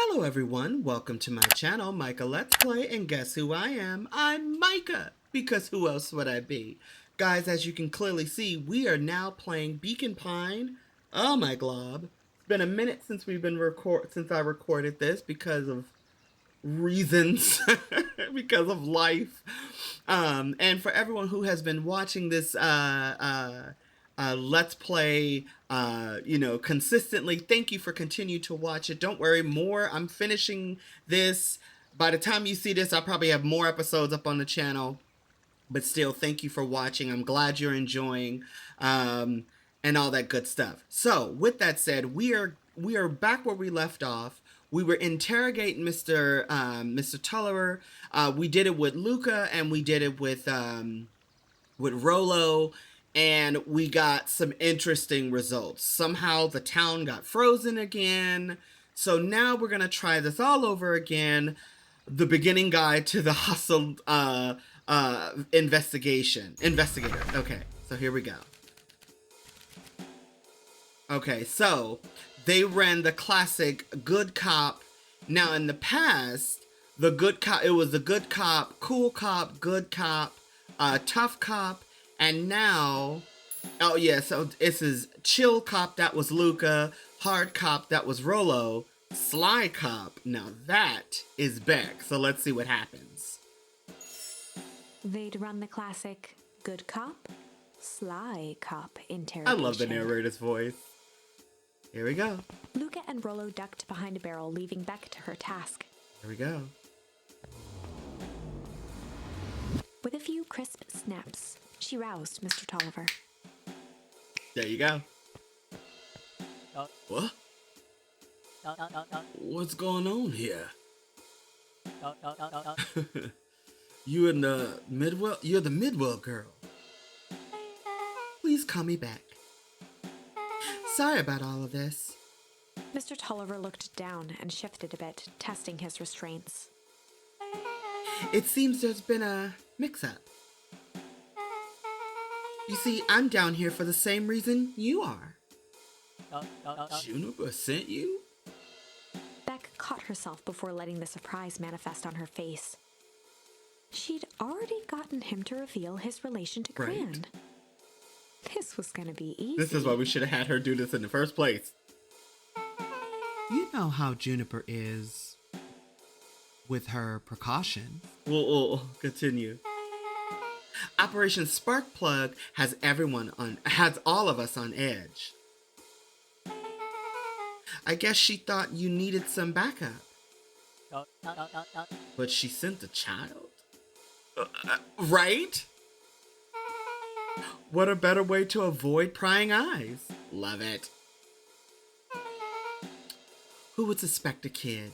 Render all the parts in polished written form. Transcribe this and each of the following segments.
Hello everyone, welcome to my channel, Micah Let's Play, and guess who I am? I'm Micah, because who else would I be? Guys, as you can clearly see, we are now playing Beacon Pine. Oh my glob. It's been a minute since I recorded this because of reasons, because of life. And for everyone who has been watching this Let's Play, consistently, thank you for continuing to watch it. Don't worry, I'm finishing this. By the time you see this, I'll probably have more episodes up on the channel. But still, thank you for watching. I'm glad you're enjoying, and all that good stuff. So, with that said, we are back where we left off. We were interrogating Mr. Tulliver. We did it with Luca, and we did it with Rollo, and we got some interesting results. Somehow the town got frozen again. So now we're gonna try this all over again. The beginning guide to the hustle investigator. Okay, so here we go. Okay, so they ran the classic good cop. Now in the past, the good cop, it was the good cop, cool cop, good cop, tough cop, and now, oh yeah, so this is chill cop, that was Luca, hard cop, that was Rollo, sly cop, now that is Beck. So let's see what happens. They'd run the classic good cop, sly cop interrogation. I love the narrator's voice. Here we go. Luca and Rollo ducked behind a barrel, leaving Beck to her task. Here we go. With a few crisp snaps, she roused Mr. Tulliver. There you go. What? What's going on here? You're the Midwell girl. Please call me back. Sorry about all of this. Mr. Tulliver looked down and shifted a bit, testing his restraints. It seems there's been a mix-up. You see, I'm down here for the same reason you are. Juniper sent you? Beck caught herself before letting the surprise manifest on her face. She'd already gotten him to reveal his relation to Gran. This was gonna be easy. This is why we should have had her do this in the first place. You know how Juniper is with her precautions. We'll continue. Operation Sparkplug has all of us on edge. I guess she thought you needed some backup. But she sent a child? Right? What a better way to avoid prying eyes. Love it. Who would suspect a kid?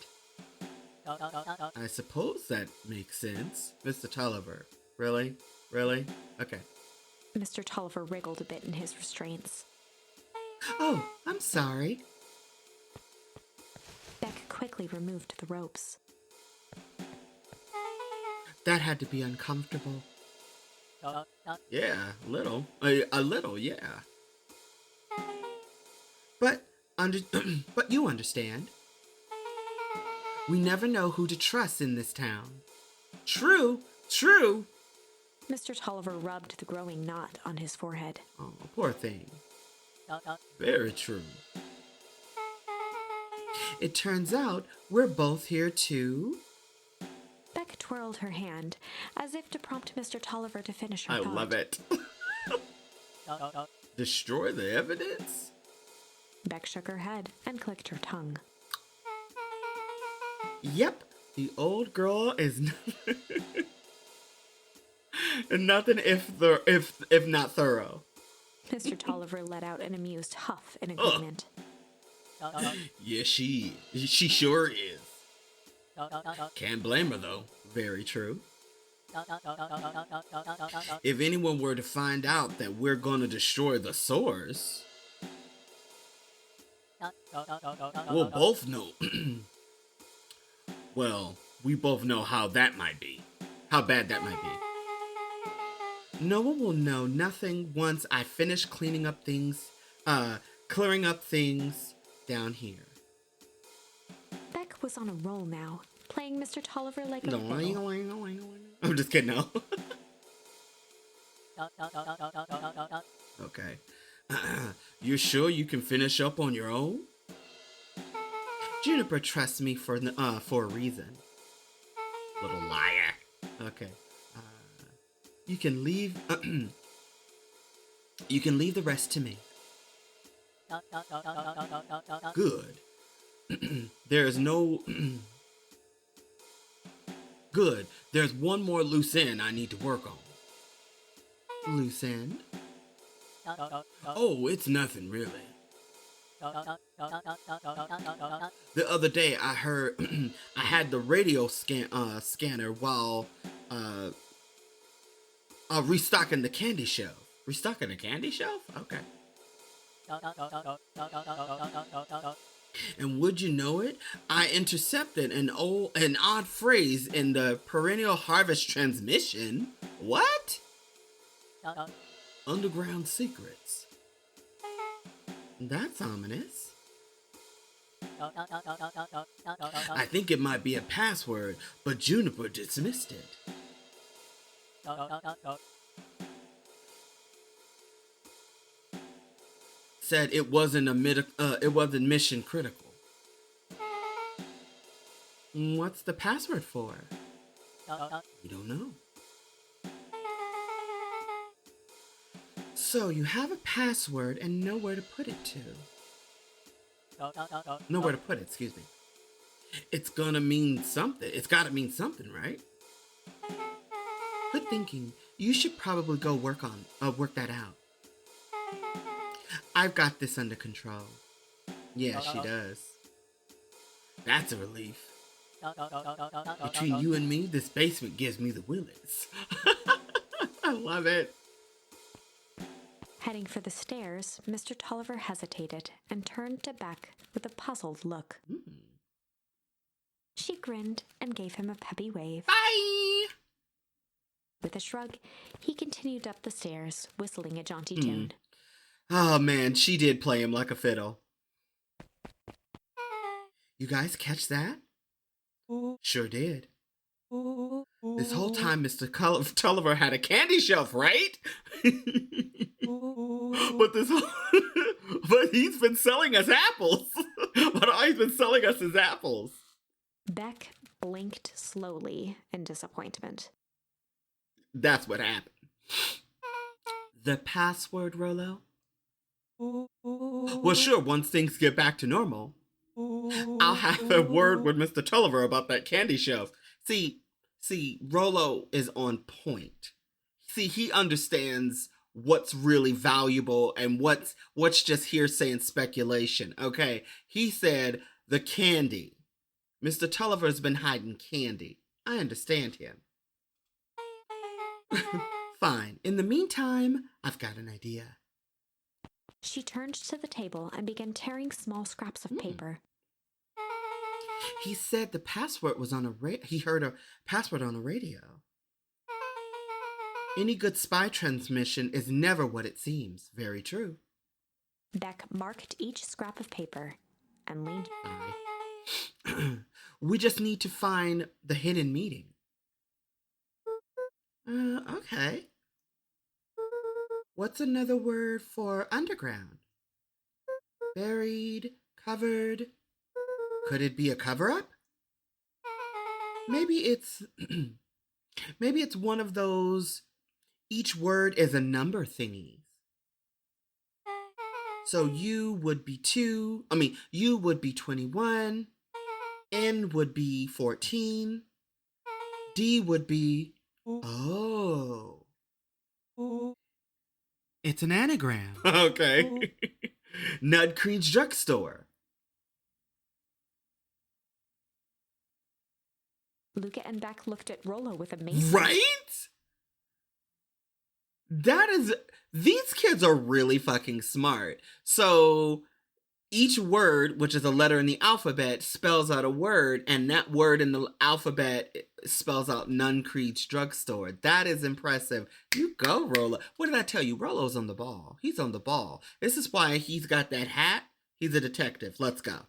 I suppose that makes sense. Mr. Tulliver. Really? Really? Okay. Mr. Tulliver wriggled a bit in his restraints. Oh, I'm sorry. Beck quickly removed the ropes. That had to be uncomfortable. Yeah, a little. A little, yeah. But you understand. We never know who to trust in this town. True. Mr. Tulliver rubbed the growing knot on his forehead. Oh, poor thing. Very true. It turns out we're both here too. Beck twirled her hand, as if to prompt Mr. Tulliver to finish her I thought. love it. Destroy the evidence? Beck shook her head and clicked her tongue. Yep, the old girl is nothing if not thorough. Mr. Tulliver let out an amused huff in agreement. Yeah, she sure is. Can't blame her though. Very true. If anyone were to find out that we're gonna destroy the source, we'll both know. Well, we both know how that might be. How bad that might be. No one will know nothing once I finish clearing up things down here. Beck was on a roll now, playing Mr. Tolliver like a fiddle. I'm just kidding, no. Okay. You're sure you can finish up on your own? Juniper trusts me for a reason. Little liar. Okay. You can leave. You can leave the rest to me. Good. There's no. Good. There's one more loose end I need to work on. Loose end? Oh, it's nothing really. The other day I heard I had the radio scanner while restocking the candy shelf. Restocking the candy shelf? Okay. And would you know it, I intercepted an odd phrase in the perennial harvest transmission. What? Underground secrets. That's ominous. I think it might be a password, but Juniper dismissed it. Said it wasn't mission critical. What's the password for? We don't know. So you have a password and nowhere to put it to. Nowhere to put it, excuse me. It's gonna mean something. It's gotta mean something, right? Good thinking. You should probably go work that out. I've got this under control. Yeah, she does. That's a relief. Between you and me, this basement gives me the willies. I love it. Heading for the stairs, Mr. Tolliver hesitated and turned to Beck with a puzzled look. She grinned and gave him a peppy wave. Bye! With a shrug, he continued up the stairs, whistling a jaunty tune. Oh man, she did play him like a fiddle. You guys catch that? Sure did. This whole time, Mr. Tolliver had a candy shelf, right? But he's been selling us apples. But he's been selling us his apples. Beck blinked slowly in disappointment. That's what happened. The password, Rollo? Well, sure, once things get back to normal, I'll have a word with Mr. Tolliver about that candy shelf. See, Rollo is on point. See, he understands what's really valuable and what's just hearsay and speculation, okay? He said the candy. Mr. Tulliver's been hiding candy. I understand him. Fine. In the meantime, I've got an idea. She turned to the table and began tearing small scraps of paper. He said the password was on he heard a password on the radio. Any good spy transmission is never what it seems. Very true. Beck marked each scrap of paper and leaned. We just need to find the hidden meeting. Okay. What's another word for underground? Buried, covered. Could it be a cover-up? Maybe it's one of those each word is a number thingies. So you would be 21, N would be 14, D would be, oh. It's an anagram. Okay. Nud Creed's Drugstore. Luca and Beck looked at Rollo with amazement. Right? These kids are really fucking smart. So each word, which is a letter in the alphabet, spells out a word, and that word in the alphabet spells out Nun Creed's Drugstore. That is impressive. You go, Rollo. What did I tell you? Rollo's on the ball. He's on the ball. This is why he's got that hat. He's a detective. Let's go.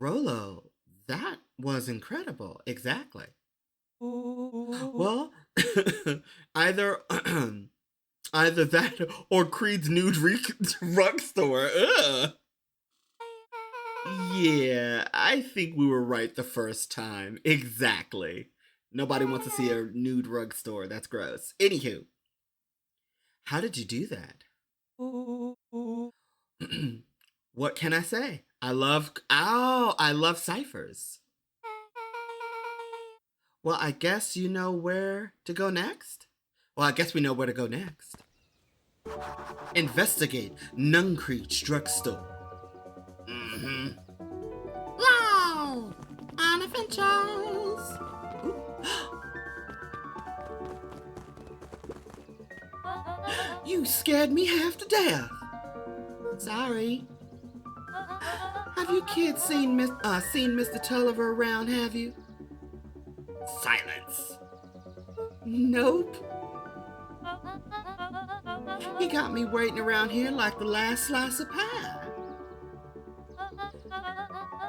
Rolo, that was incredible. Exactly. Well, either either that or Creed's nude rug store. Ugh. Yeah, I think we were right the first time. Exactly. Nobody wants to see a nude rug store. That's gross. Anywho, how did you do that? What can I say? I love ciphers. Well, I guess you know where to go next? Well, I guess we know where to go next. Investigate Nuncreech Drugstore. Mm-hmm. Wow! On adventures! You scared me half to death. Sorry. Have you kids seen Mr. Tulliver around, have you? Silence. Nope. He got me waiting around here like the last slice of pie.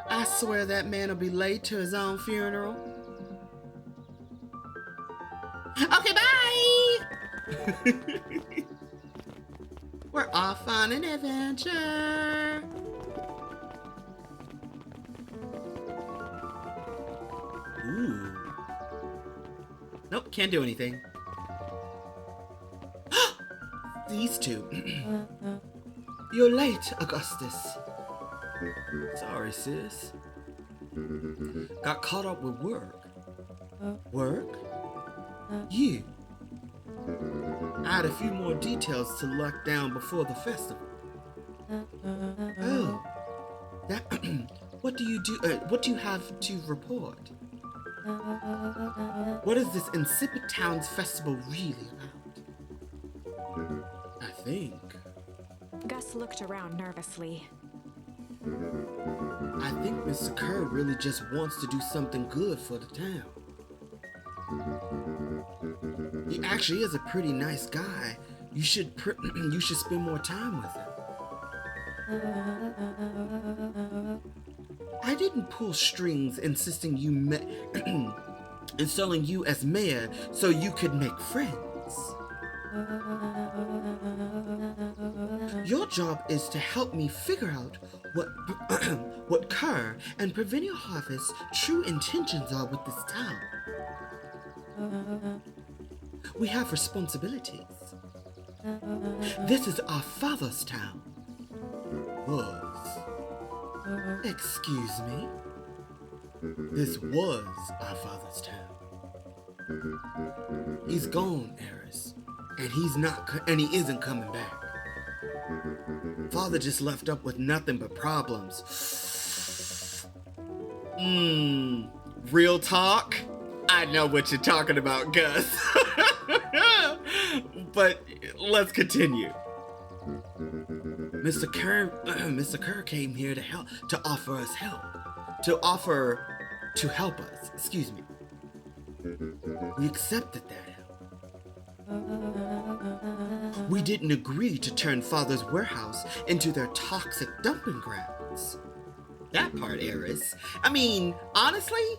I swear that man will be late to his own funeral. Okay, bye! We're off on an adventure. Ooh. Nope, can't do anything. These two. You're late, Augustus. Sorry, sis. Got caught up with work. Work? You. I had a few more details to lock down before the festival. Oh. That what do you do? What do you have to report? What is this Insipid Towns festival really about? I think. Gus looked around nervously. I think Mr. Kerr really just wants to do something good for the town. He actually is a pretty nice guy. You should spend more time with him. I didn't pull strings insisting installing you as mayor so you could make friends. Your job is to help me figure out what Kerr and Provincial Harvest's true intentions are with this town. We have responsibilities. This is our father's town. Was. Excuse me? This was our father's town. He's gone, Eris, and he isn't coming back. Father just left up with nothing but problems. Real talk? I know what you're talking about, Gus. But let's continue. Mr. Kerr came here to offer us help. To help us, excuse me. We accepted that help. We didn't agree to turn Father's warehouse into their toxic dumping grounds. That part, Eris. I mean, honestly,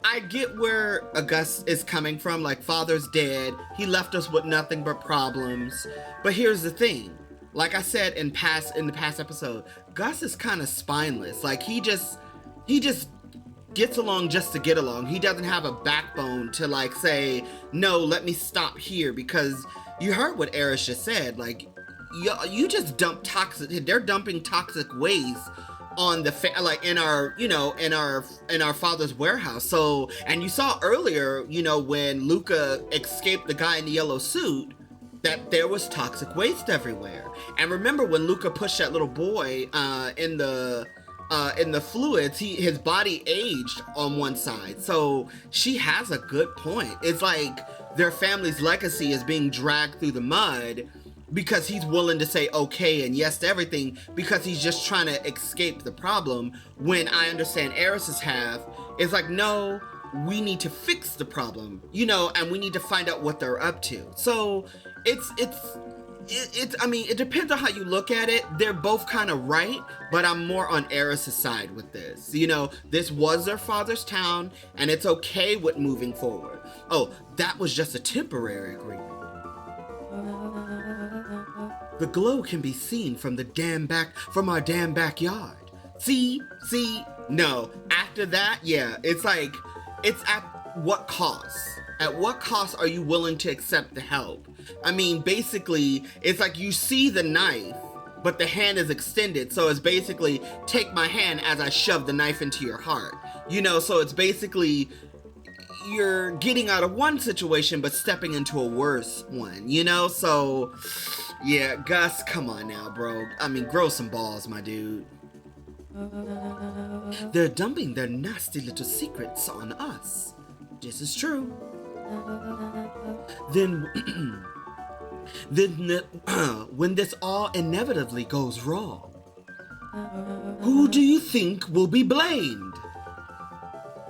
I get where August is coming from. Like, Father's dead. He left us with nothing but problems. But here's the thing. Like I said in the past episode, Gus is kind of spineless. Like, he just gets along just to get along. He doesn't have a backbone to, like, say, no, let me stop here, because you heard what Eris just said. Like, you just dump they're dumping toxic waste on the in our father's warehouse. So, and you saw earlier, when Luca escaped the guy in the yellow suit, that there was toxic waste everywhere. And remember when Luca pushed that little boy in the fluids, his body aged on one side. So she has a good point. It's like their family's legacy is being dragged through the mud because he's willing to say okay and yes to everything because he's just trying to escape the problem, when I understand Eris's half is like, no, we need to fix the problem, and we need to find out what they're up to. So it's I mean, it depends on how you look at it. They're both kind of right, but I'm more on Eris's side with this. You know, this was their father's town, and it's okay with moving forward. Oh, that was just a temporary agreement. The glow can be seen from our damn backyard. See? No. After that, yeah, it's like, it's at what cost? At what cost are you willing to accept the help? I mean, basically, it's like you see the knife, but the hand is extended. So it's basically, take my hand as I shove the knife into your heart. You know, so it's basically, you're getting out of one situation, but stepping into a worse one, you know? So, yeah, Gus, come on now, bro. I mean, grow some balls, my dude. They're dumping their nasty little secrets on us. This is true. Then, when this all inevitably goes wrong, who do you think will be blamed?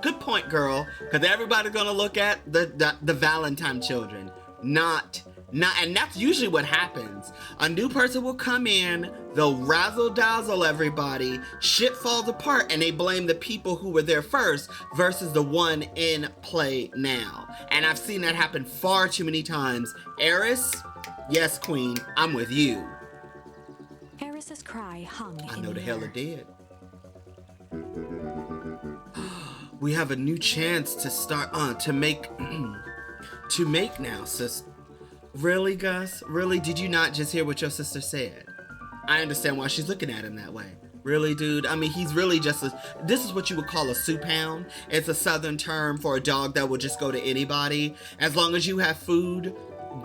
Good point, girl. Because everybody's gonna look at the Valentine children, not, and that's usually what happens. A new person will come in, they'll razzle dazzle everybody, shit falls apart, and they blame the people who were there first versus the one in play now. And I've seen that happen far too many times. Eris, yes, queen, I'm with you. Eris's cry hung I in know the the hell air. it did. We have a new chance to start to make now, sis. Really, Gus? Really? Did you not just hear what your sister said? I understand why she's looking at him that way. Really, dude? I mean, he's really just this is what you would call a soup hound. It's a southern term for a dog that will just go to anybody. As long as you have food,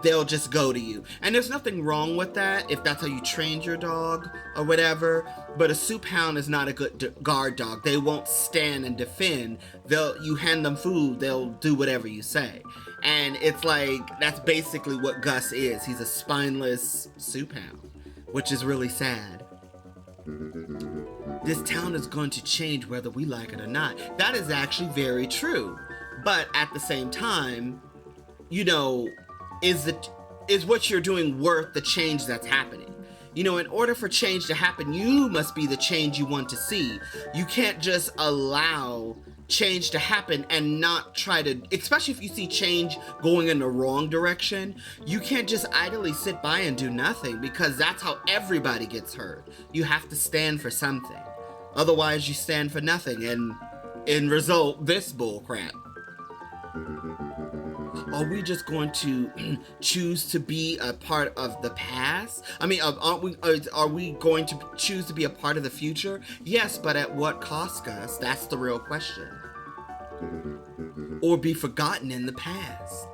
they'll just go to you. And there's nothing wrong with that if that's how you trained your dog or whatever. But a soup hound is not a good guard dog. They won't stand and defend. You hand them food, they'll do whatever you say. And it's like, that's basically what Gus is. He's a spineless soup hound, which is really sad. This town is going to change whether we like it or not. That is actually very true. But at the same time, you know, is what you're doing worth the change that's happening? You know, in order for change to happen, you must be the change you want to see. You can't just allow change to happen and not try to, especially if you see change going in the wrong direction, you can't just idly sit by and do nothing, because that's how everybody gets hurt. You have to stand for something. Otherwise, you stand for nothing, and in result, this bull crap. Are we just going to choose to be a part of the past? I mean, are we going to choose to be a part of the future? Yes, but at what cost, Gus? That's the real question. Or be forgotten in the past?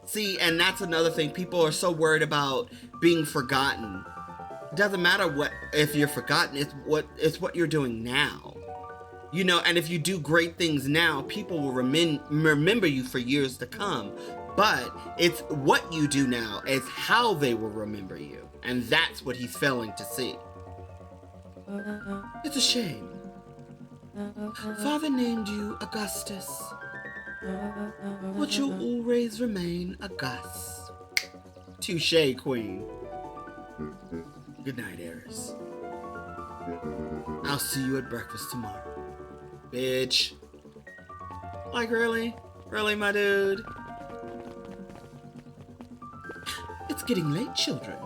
See, and that's another thing. People are so worried about being forgotten. It doesn't matter if you're forgotten. It's what you're doing now. You know, and if you do great things now, people will remember you for years to come. But it's what you do now, it's how they will remember you. And that's what he's failing to see. It's a shame. Father named you Augustus, but you'll always remain a Gus. Touche, queen. Good night, Eris. I'll see you at breakfast tomorrow. Bitch. Like, really? Really, my dude? It's getting late, children.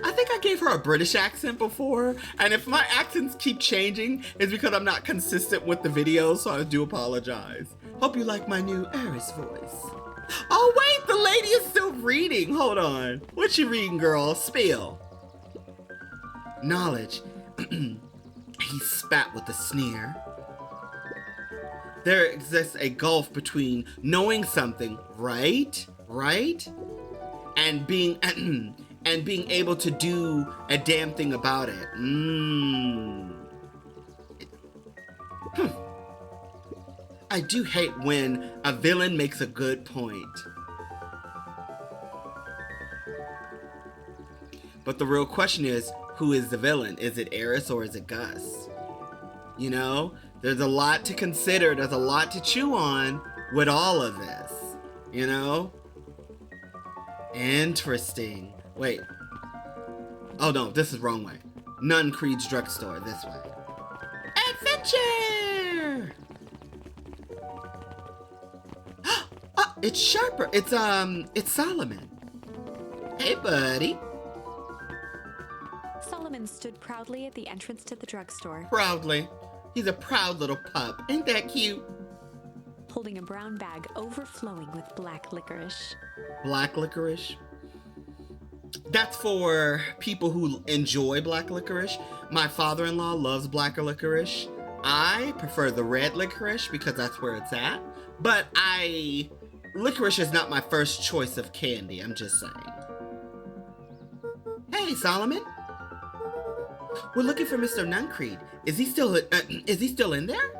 I think I gave her a British accent before, and if my accents keep changing, it's because I'm not consistent with the videos, so I do apologize. Hope you like my new Eris voice. Oh wait, the lady is still reading. Hold on. What's she reading, girl? Spill. Knowledge. He spat with a sneer. There exists a gulf between knowing something, right? And being able to do a damn thing about it. I do hate when a villain makes a good point. But the real question is, who is the villain? Is it Eris or is it Gus? You know, there's a lot to consider. There's a lot to chew on with all of this, you know? Interesting. Wait. Oh no, this is wrong way. Nun Creed's drugstore, this way. Adventure! Oh, it's Sharper. It's Solomon. Hey, buddy. Solomon stood proudly at the entrance to the drugstore, Proudly. He's a proud little pup. Ain't that cute? holding a brown bag overflowing with black licorice. Black licorice? That's for people who enjoy black licorice. My father-in-law loves black licorice. I prefer the red licorice because that's where it's at. But licorice is not my first choice of candy, I'm just saying. Hey, Solomon. We're looking for Mr. Nuncreed. Is he still in there?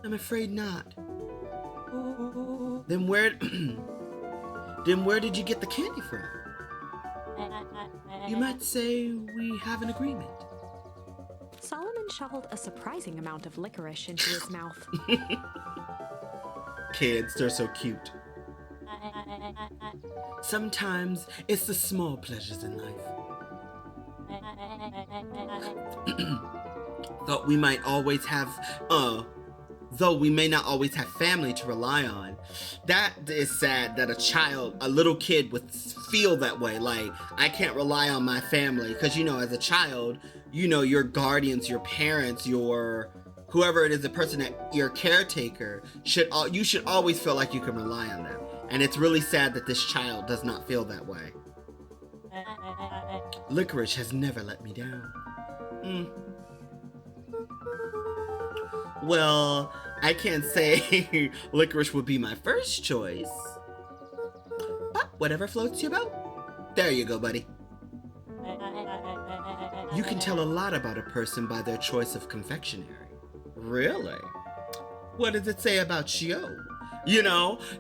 I'm afraid not. Then where did you get the candy from? You might say we have an agreement. Solomon shoveled a surprising amount of licorice into his mouth. Kids, they're so cute. Sometimes it's the small pleasures in life. Though we may not always have family to rely on. That is sad that a little kid would feel that way. Like, I can't rely on my family. Because, as a child, your guardians, your parents, whoever it is, the person that your caretaker, you should always feel like you can rely on them. And it's really sad that this child does not feel that way. Licorice has never let me down. Well, I can't say licorice would be my first choice. But whatever floats your boat. There you go, buddy. You can tell a lot about a person by their choice of confectionery. Really? What does it say about you?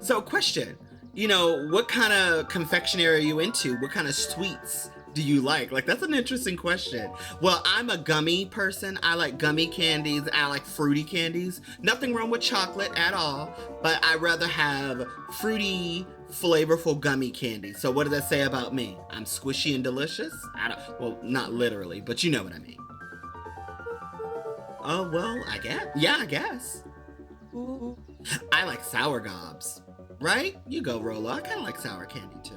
So question. What kind of confectionery are you into? What kind of sweets do you like? Like, that's an interesting question. Well, I'm a gummy person. I like gummy candies. I like fruity candies. Nothing wrong with chocolate at all, but I rather have fruity, flavorful gummy candy. So what does that say about me? I'm squishy and delicious? Well, not literally, but you know what I mean. Oh, well, I guess. I like sour gobs. Right? You go, Rolo. I kind of like sour candy, too.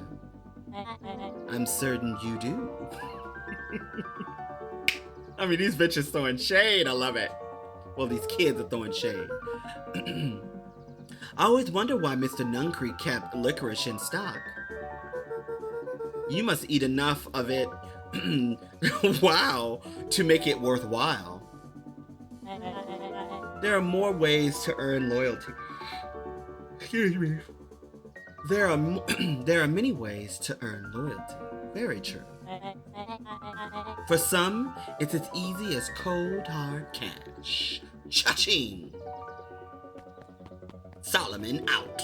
I'm certain you do. I mean, these bitches throwing shade. I love it. Well, these kids are throwing shade. I always wonder why Mr. Nuncreed kept licorice in stock. You must eat enough of it, wow, to make it worthwhile. There are more ways to earn loyalty. Excuse me. There are many ways to earn loyalty. Very true. For some, it's as easy as cold, hard cash. Cha-ching! Solomon out.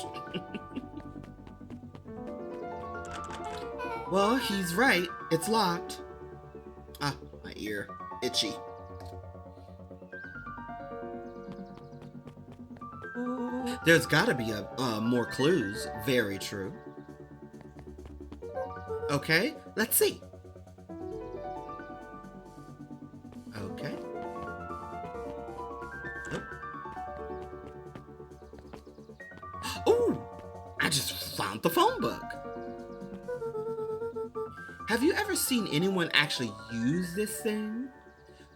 Well, he's right. It's locked. Ah, my ear. Itchy. There's gotta be more clues. Very true. Okay, let's see. Okay. Ooh, I just found the phone book. Have you ever seen anyone actually use this thing?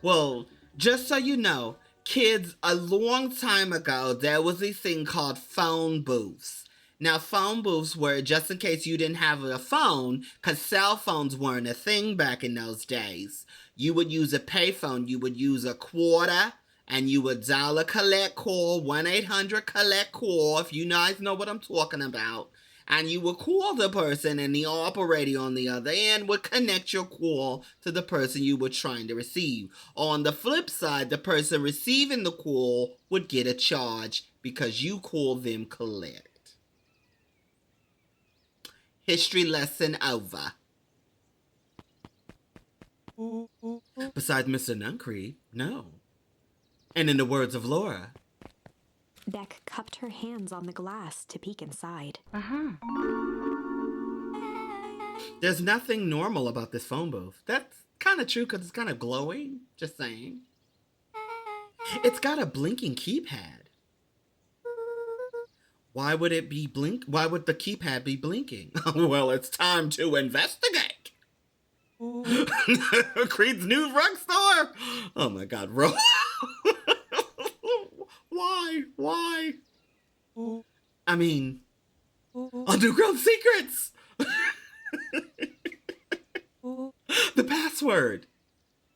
Well, just so you know, kids, a long time ago, there was a thing called phone booths. Now, phone booths were just in case you didn't have a phone, because cell phones weren't a thing back in those days. You would use a payphone. You would use a quarter, and you would dial a collect call, 1-800-COLLECT-CALL, if you guys know what I'm talking about. And you would call the person, and the operator on the other end would connect your call to the person you were trying to receive. On the flip side, the person receiving the call would get a charge because you called them collect. History lesson over. Besides Mr. Nuncreed, no. And in the words of Laura, Beck cupped her hands on the glass to peek inside. there's There's nothing normal about this phone booth. That's kind of true because it's kind of glowing. Just saying. It's got a blinking keypad. Why would it be Why would the keypad be blinking? Well, it's time to investigate. Creed's new drugstore. Oh my God, Why? I mean, Underground Secrets. The password.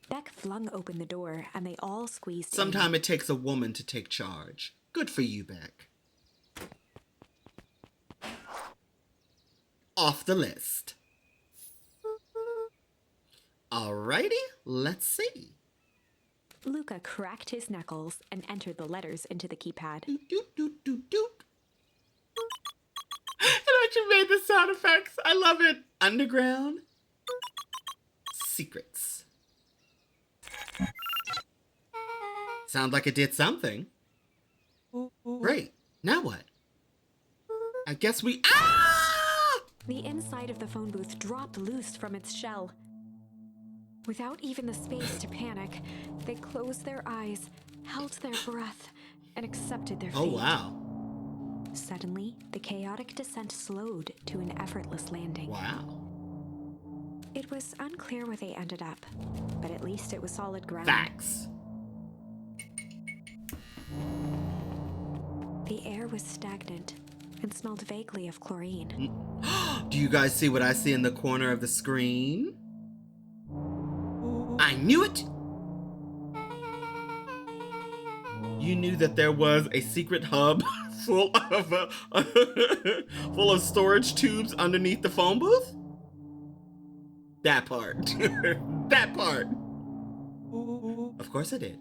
Beck flung open the door, and they all squeezed Sometimes in. it takes a woman to take charge. Good for you, Beck. Off the list. Alrighty, let's see. Luca cracked his knuckles and entered the letters into the keypad. Doot, doot, doot, doot, doot. And I you made the sound effects. I love it. Underground Secrets. Sounds like it did something. Great. Now what? I guess we... Ah! The inside of the phone booth dropped loose from its shell. Without even the space to panic, they closed their eyes, held their breath, and accepted their fate. Oh, wow. Suddenly, the chaotic descent slowed to an effortless landing. Wow. It was unclear where they ended up, but at least it was solid ground. Facts. The air was stagnant and smelled vaguely of chlorine. Do you guys see what I see in the corner of the screen? I knew it! You knew that there was a secret hub full of storage tubes underneath the phone booth? That part. That part. Of course I did.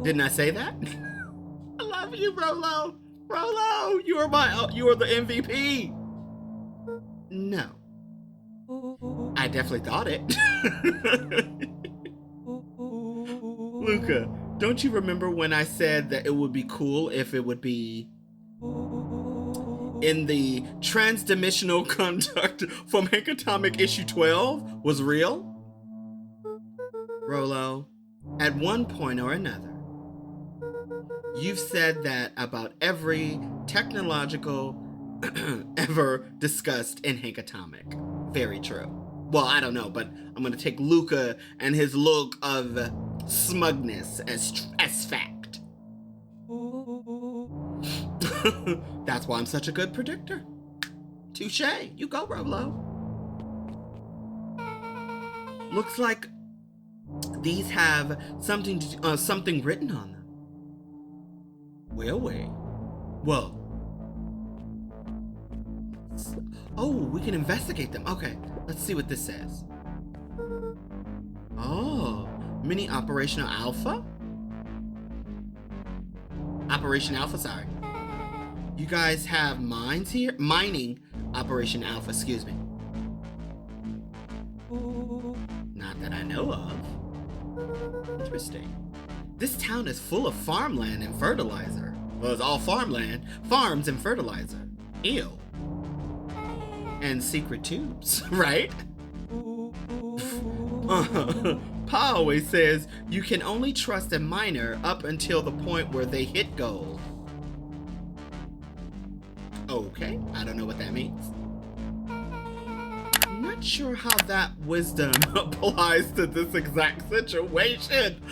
Didn't I say that? I love you, Rolo. Rolo, you are the MVP. No. I definitely thought it. Luca, don't you remember when I said that it would be cool if it would be in the transdimensional conduct from Hank Atomic issue 12 was real? Rolo, at one point or another, you've said that about every technological ever discussed in Hank Atomic. Very true. Well, I don't know, but I'm going to take Luca and his look of smugness as fact. That's why I'm such a good predictor. Touche. You go, Rolo. Looks like these have something written on them. Well. Oh, we can investigate them. Okay, let's see what this says. Oh, mini Operational Alpha? Operation Alpha, sorry. You guys have mines here? Mining Operation Alpha, excuse me. Not that I know of. Interesting. This town is full of farmland and fertilizer. Well, it's all farmland, farms and fertilizer. Ew. And secret tubes, right? Pa always says you can only trust a miner up until the point where they hit gold. Okay, I don't know what that means. I'm not sure how that wisdom applies to this exact situation.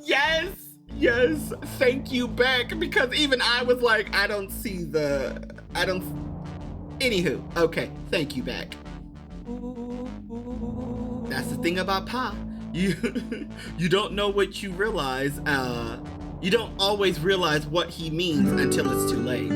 Yes, thank you, Beck, because even I was like, Anywho, okay, thank you, Beck. That's the thing about Pa. You don't know what you realize. You don't always realize what he means until it's too late.